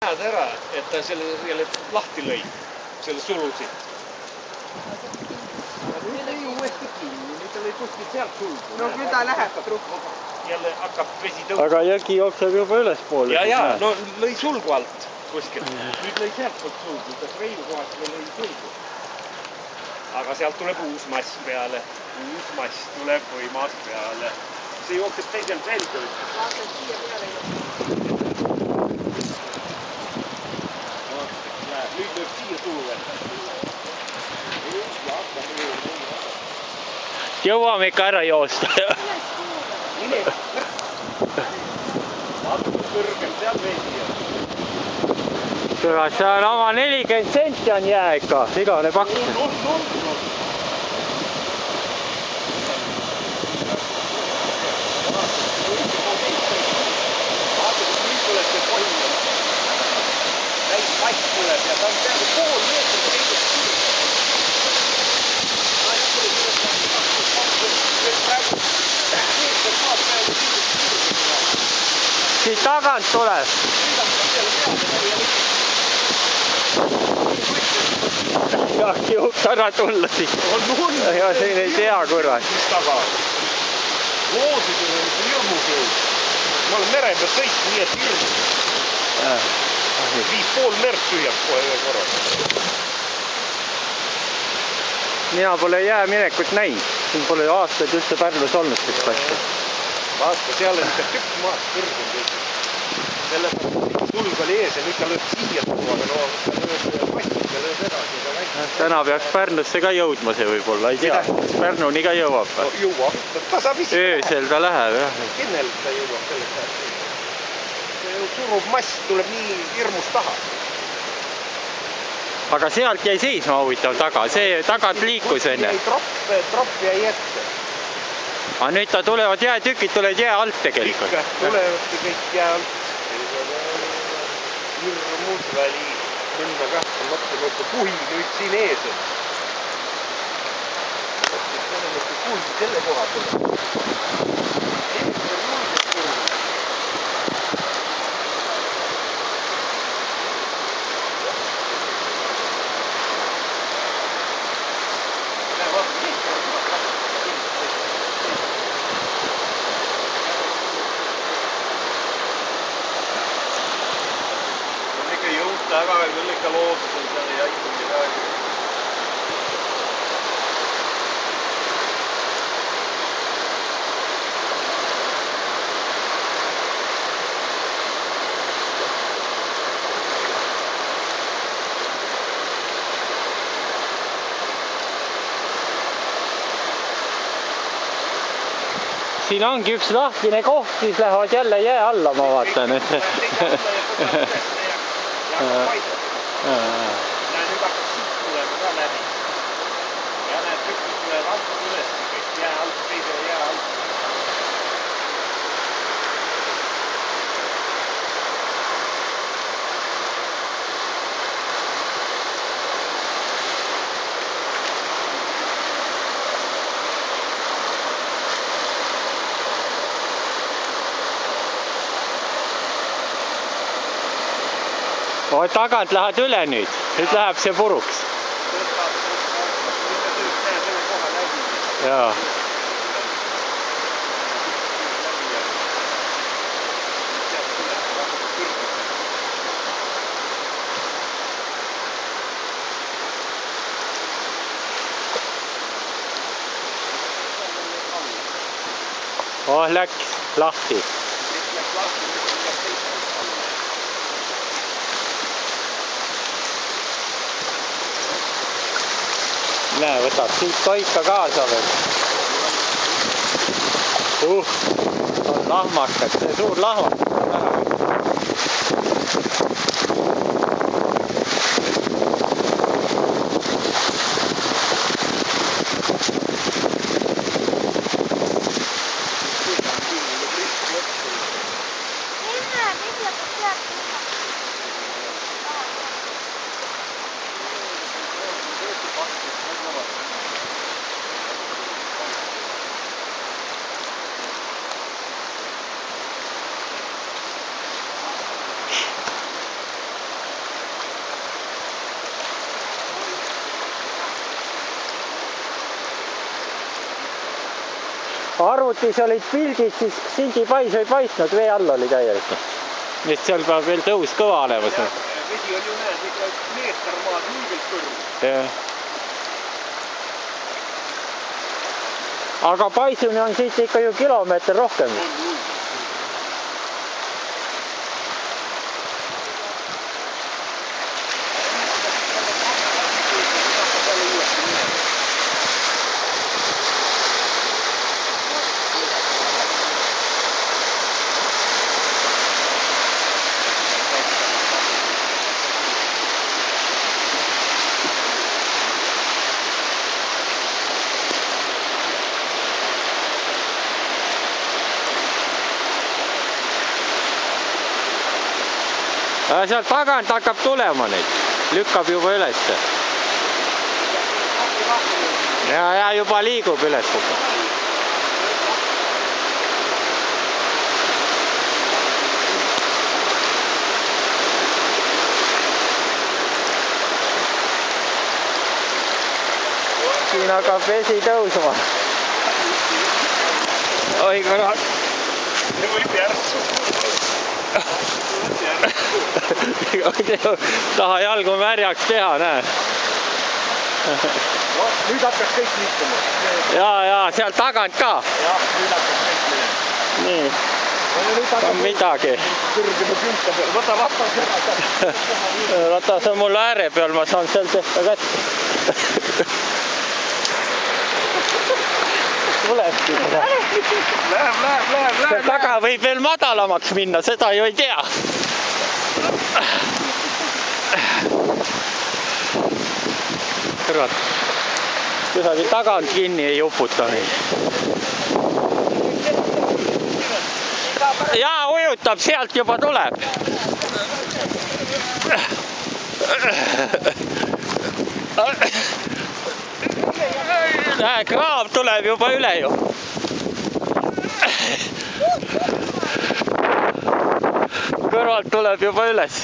Näed ära, et ta selle lahti lõi, selle sulusid. Nüüd lõi uuesti kinni, nüüd ta lõi kuskil sealt sulgu. No küll ta läheb trukku. Jälle hakkab vesi tõusma. Aga jõgi jookseb juba ülespoole. Ja, no lõi sulgu alt kuskil. Nüüd lõi sealt poolt sulgu, kas Reilu kohast lõi sulgu. Aga sealt tuleb uus mass peale. Uus mass tuleb võimas peale. See jookseb teisel selgel. Vaatad siia peale jookseb. Nüüd lööb siia sulu veel. Jõuame ikka ära joosta. Vaata kõrgem seal veidi. See on oma 40 senti on jää ikka, igale pakk. Mass tuleb ja ta on peaaegu pool meetrit teisest kurvi. Siit tagant tuleb. Jahki juht ära tulla siit. Ja siin ei tea kurat. Loosidel on hirmus jõud. Ma olen mere peal sõit, nii et hirmus. 5,5 merd tühjaks kohe ühe korra. Mina pole jääminekut näinud. Siin pole aastaid üldse Pärnus olnud sest asja. Vaata, seal on ikka tükk maast kõrgem kõik. Sellepärast tulg oli ees ja nüüd ta lööb siia tuua, aga no ta lööb massid ja lööb edasi. Täna peaks Pärnusse ka jõudma see võib-olla, ei tea. Pärnuni ka jõuab. No jõuab, ta saab isi. Öösel ta läheb, jah. Kennel ta jõuab selleks ajaks. Surub mass tuleb nii hirmus taha. Aga sealt jäi seisma huvitav taga, see tagant liikus enne. Tropp jäi ette. Aga nüüd ta tulevad jäätükid, tulevad jää alt tegelikult. Ikka tulevadki kõik jää alt. Hirmus väli. Mõnda kahta mõtlema, et puhi nüüd siin ees on. Puhi selle koha tuleb. Taga küll ikka loodusel seal ei aitu midagi. Siin ongi üks lahtine koht, siis lähevad jälle jää alla, ma vaatan. Näe, nüüd hakkab siit tulema ka läbi. Ja näed, tükid tuleb alt üles, kõik jää alt, teise jää alt. Tagant lähed üle nüüd läheb see puruks. Jaa. Läks lahti. Näe, võtab siit toika kaasa veel. On lahmakas, see suur lahmakas. arvutis olid pildid, siis sindipais ei paistnud, vee all oli täielikult. nii et seal peab veel tõus kõva olema. vesi on ju näed ikka meeter maad niivelt kõrv. jah. aga paisuni on siit ikka ju kilomeeter rohkem. sealt tagant hakkab tulema neid, lükkab juba ülesse. ja juba liigub üles. siin hakkab vesi tõusma. oi kurat. see võib järsu. taha jalgu märjaks teha, näe. no nüüd hakkas kõik liikuma. ja sealt tagant ka. jah, nüüd hakkas kõik liikuma. nii. on midagi. kõrgema künta peal, võta ratas ära. ratas on mul ääre peal, ma saan seal tehta kätte. tulebki. Läheb. taga võib veel madalamaks minna, seda ju ei tea. kurat, kusagil tagant kinni ei uputa neid. jaa, ujutab, sealt juba tuleb. näe, kraav tuleb juba üle ju. kõrvalt tuleb juba üles.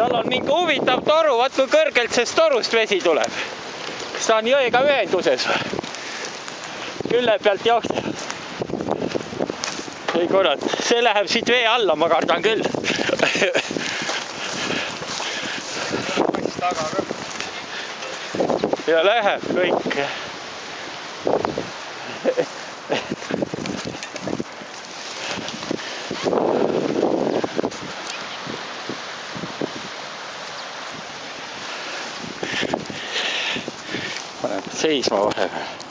tal on mingi huvitav toru, vaat kui kõrgelt sellest torust vesi tuleb. kas ta on jõega ühenduses või? Ülle pealt jookseb. ei kurat, see läheb siit vee alla, ma kardan küll. ja läheb kõik. paneb seisma vahepeal.